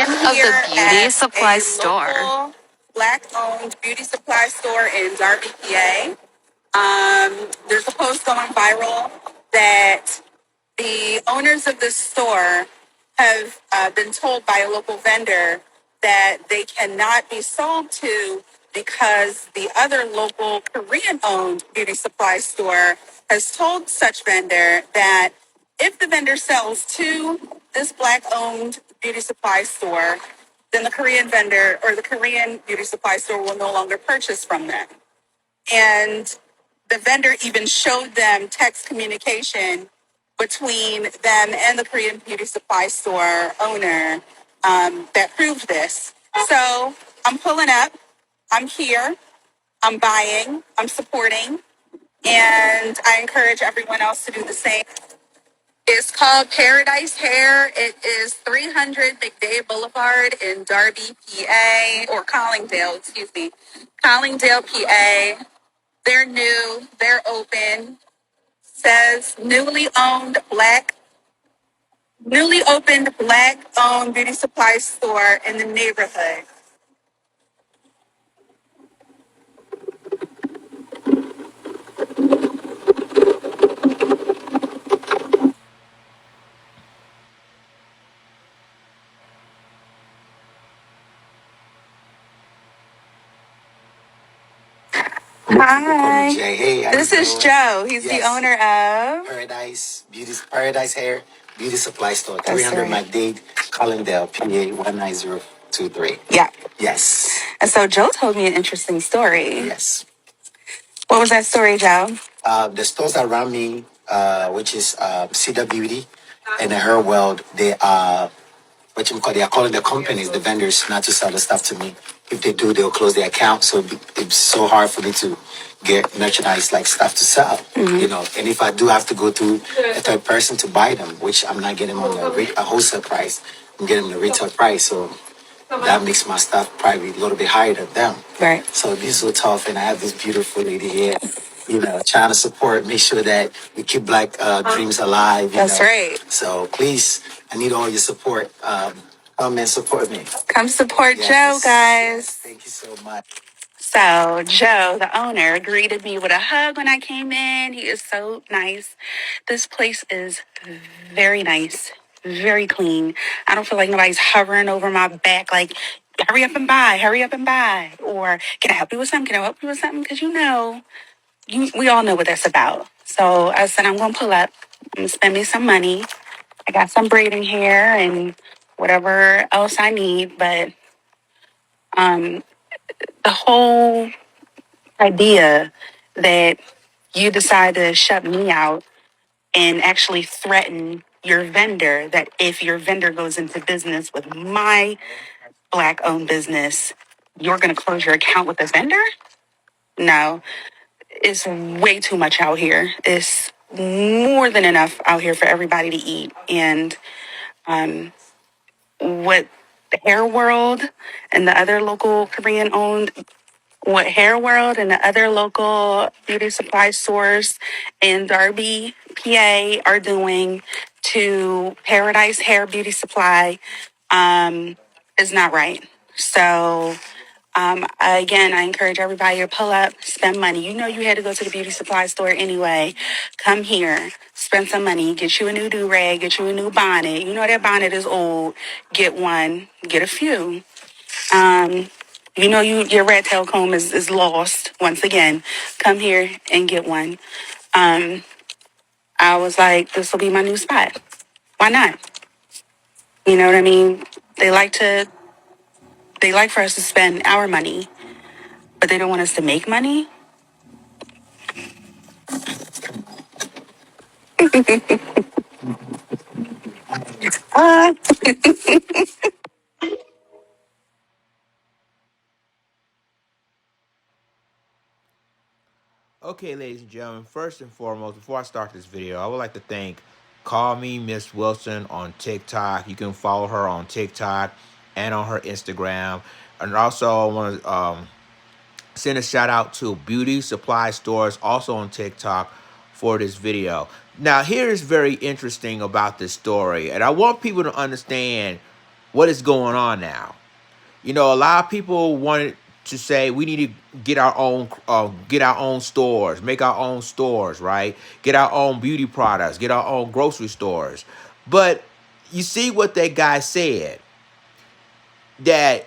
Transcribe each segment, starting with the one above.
of the beauty supply store. Local Black-owned beauty supply store in Darby, PA. There's a post going viral that the owners of this store have been told by a local vendor that they cannot be sold to because the other local Korean-owned beauty supply store has told such vendor that if the vendor sells to this Black-owned beauty supply store, then the Korean vendor or the Korean beauty supply store will no longer purchase from them. And the vendor even showed them text communication between them and the Korean beauty supply store owner that proved this. So I'm pulling up, I'm here, I'm buying, I'm supporting, and I encourage everyone else to do the same. It's called Paradise Hair. It is 300 McDade Boulevard in Darby, PA, or Collingdale, excuse me, Collingdale, PA. They're new, they're open. Says newly opened Black-owned beauty supply store in the neighborhood. Hi. Hey, this is Joe. He's the owner of Paradise Hair Beauty Supply Store, 300 McDade, Collingdale, PA 19023. Yeah. Yes. And so Joe told me an interesting story. Yes. What was that story, Joe? The stores around me, which is Cedar Beauty and the Hair World, they are they are calling the companies, the vendors, not to sell the stuff to me. If they do, they'll close their account. So it's so hard for me to get merchandise like stuff to sell, you know. And if I do have to go through a third person to buy them, which I'm not getting on a wholesale price, I'm getting the retail price. So that makes my stuff probably a little bit higher than them. Right. So it'd be so tough. And I have this beautiful lady here, you know, trying to support, make sure that we keep Black dreams alive. That's right. So please, I need all your support. Come and support me. Come support Joe, guys. Yes, thank you so much. So Joe, the owner, greeted me with a hug when I came in. He is so nice. This place is very nice, very clean. I don't feel like nobody's hovering over my back like, hurry up and buy, hurry up and buy. Or can I help you with something? Can I help you with something? Because we all know what that's about. So I said, I'm going to pull up and spend me some money. I got some braiding hair and whatever else I need. But the whole idea that you decide to shut me out and actually threaten your vendor that if your vendor goes into business with my Black-owned business, you're going to close your account with the vendor? No, it's way too much out here. It's more than enough out here for everybody to eat. And what the Hair World and the other local Korean-owned what Hair World and the other local beauty supply stores in Darby, PA are doing to Paradise Hair Beauty Supply is not right. So again, I encourage everybody to pull up, spend money. You know you had to go to the beauty supply store anyway. Come here, spend some money, get you a new do-rag, get you a new bonnet. You know that bonnet is old. Get one, get a few. You know your red tail comb is lost once again. Come here and get one. I was like, this will be my new spot. Why not? You know what I mean? They like for us to spend our money, but they don't want us to make money. Okay, ladies and gentlemen, first and foremost, before I start this video, I would like to thank Call Me Miss Wilson on TikTok. You can follow her on TikTok and on her Instagram. And also, I want to send a shout out to Beauty Supply Stores, also on TikTok, for this video. Now, here is very interesting about this story, and I want people to understand what is going on now. You know, a lot of people wanted to say we need to get our own stores, make our own stores, right? Get our own beauty products, get our own grocery stores. But you see what that guy said, that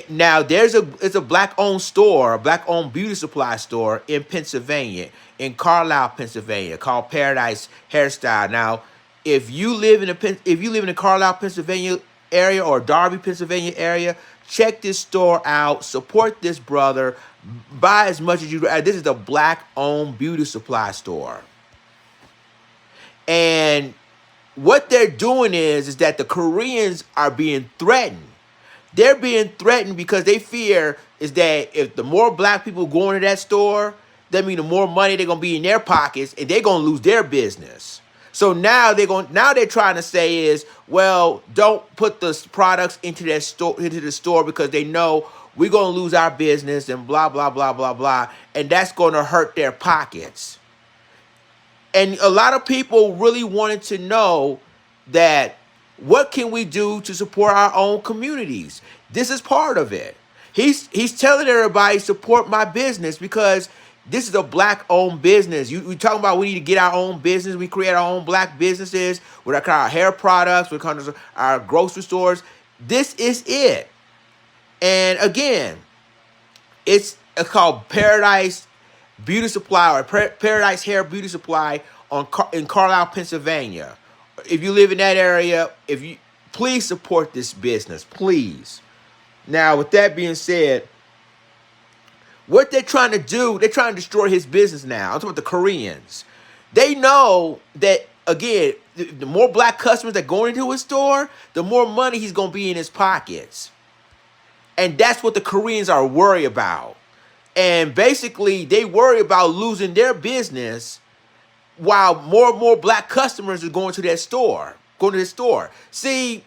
now it's a black owned store, a black owned beauty supply store in Pennsylvania, in Carlisle, Pennsylvania, called Paradise Hairstyle. Now, if you live in the Carlisle, Pennsylvania area, or Darby, Pennsylvania area, check this store out. Support this brother. Buy as much as you. This is a black owned beauty supply store, and what they're doing is that the Koreans are being threatened. They're being threatened because they fear is that if the more black people go into that store, that means the more money they're gonna be in their pockets, and they're gonna lose their business. So now they're trying to say is, well, don't put the products into the store because they know we're gonna lose our business and blah blah blah blah blah, and that's gonna hurt their pockets. And a lot of people really wanted to know that what can we do to support our own communities? This is part of it. He's telling everybody support my business because this is a black owned business. We talking about we need to get our own business. We create our own black businesses with our hair products, with our grocery stores. This is it. And again, it's called Paradise Beauty Supply, or Paradise Hair Beauty Supply in Carlisle, Pennsylvania. If you live in that area, please support this business, please. Now, with that being said, what they're trying to do, they're trying to destroy his business now. I'm talking about the Koreans. They know that, again, the more black customers that go into his store, the more money he's going to be in his pockets. And that's what the Koreans are worried about. And basically, they worry about losing their business while more and more black customers are going to this store. See,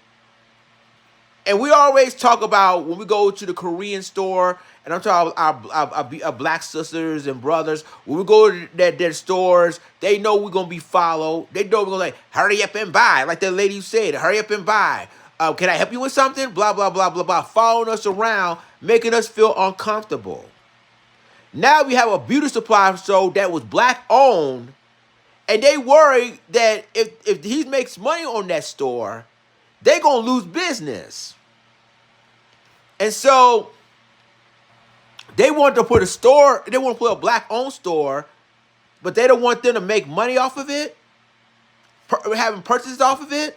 and we always talk about when we go to the Korean store, and I'm talking about our black sisters and brothers, when we go to their stores, they know we're going to be followed. They know we're going to hurry up and buy. Like that lady said, hurry up and buy. Can I help you with something? Blah, blah, blah, blah, blah. Following us around, making us feel uncomfortable. Now we have a beauty supply store that was black owned, and they worry that if he makes money on that store, they're going to lose business. And so they want to put a black owned store, but they don't want them to make money off of it, having purchases off of it.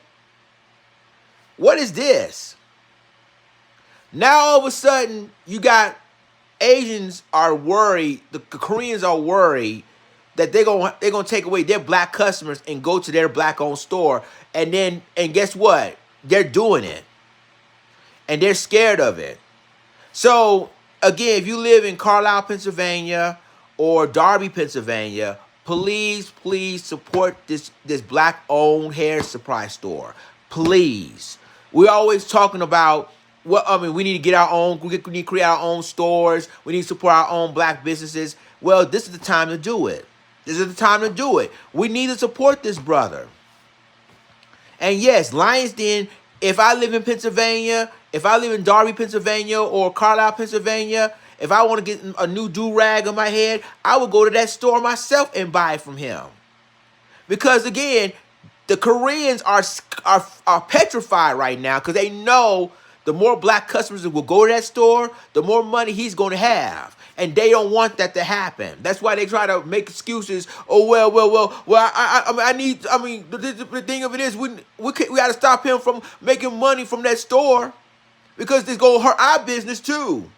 What is this? Now all of a sudden you got Asians are worried, the Koreans are worried that they're gonna take away their black customers and go to their black owned store, and guess what? They're doing it. And they're scared of it. So again, if you live in Carlisle, Pennsylvania or Darby, Pennsylvania, please support this black owned hair supply store. Please. We're always talking about we need to get our own, we need to create our own stores. We need to support our own black businesses. Well, this is the time to do it. This is the time to do it. We need to support this brother. And yes, Lions Den, if I live in Pennsylvania, if I live in Darby, Pennsylvania, or Carlisle, Pennsylvania, if I want to get a new do-rag on my head, I would go to that store myself and buy it from him. Because again, the Koreans are petrified right now because they know the more black customers that will go to that store, the more money he's going to have. And they don't want that to happen. That's why they try to make excuses. Oh, well, the thing of it is, we got to stop him from making money from that store because it's going to hurt our business too.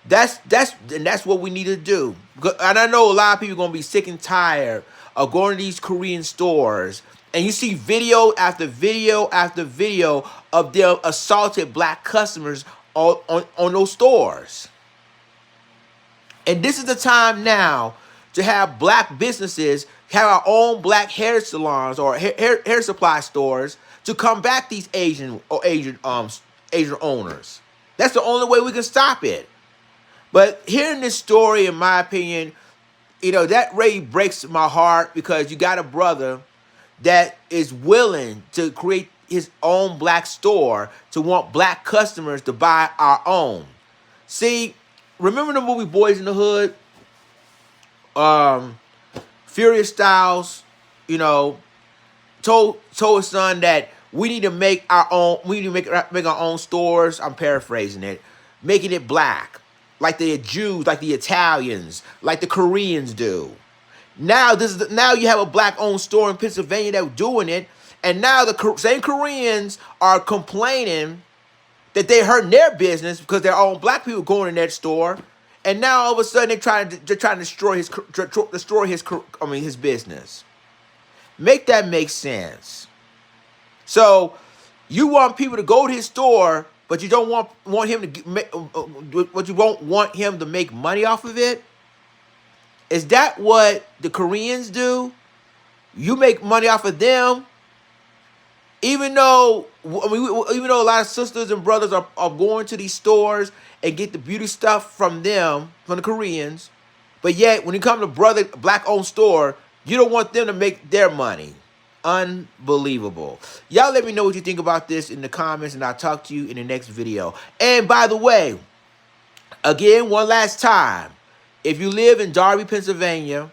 That's what we need to do. And I know a lot of people are going to be sick and tired of going to these Korean stores, and you see video after video after video of them assaulted black customers on those stores. And this is the time now to have black businesses, have our own black hair salons or hair supply stores to combat these Asian owners. That's the only way we can stop it. But hearing this story, in my opinion, that really breaks my heart because you got a brother that is willing to create his own black store to want black customers to buy our own. See, remember the movie Boys in the Hood? Furious Styles, you know, told his son that we need to make our own. We need to make our own stores. I'm paraphrasing it, making it black, like the Jews, like the Italians, like the Koreans do. Now now you have a black-owned store in Pennsylvania that's doing it, and now the same Koreans are complaining that they hurting their business because their own black people going in that store, and now all of a sudden they're trying to destroy his business. Make that make sense. So you want people to go to his store, but you don't want him to but you won't want him to make money off of it. Is that what the Koreans do? You make money off of them, even though even though a lot of sisters and brothers are going to these stores and get the beauty stuff from them, from the Koreans, but yet when you come to black-owned store, you don't want them to make their money. Unbelievable. Y'all let me know what you think about this in the comments, and I'll talk to you in the next video. And by the way, again, one last time, if you live in Darby, Pennsylvania,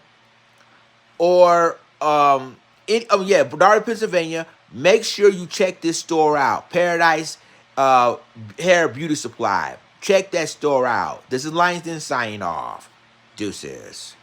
or Darby, Pennsylvania, make sure you check this store out. Paradise Hair Beauty Supply. Check that store out. This is Langston signing off. Deuces.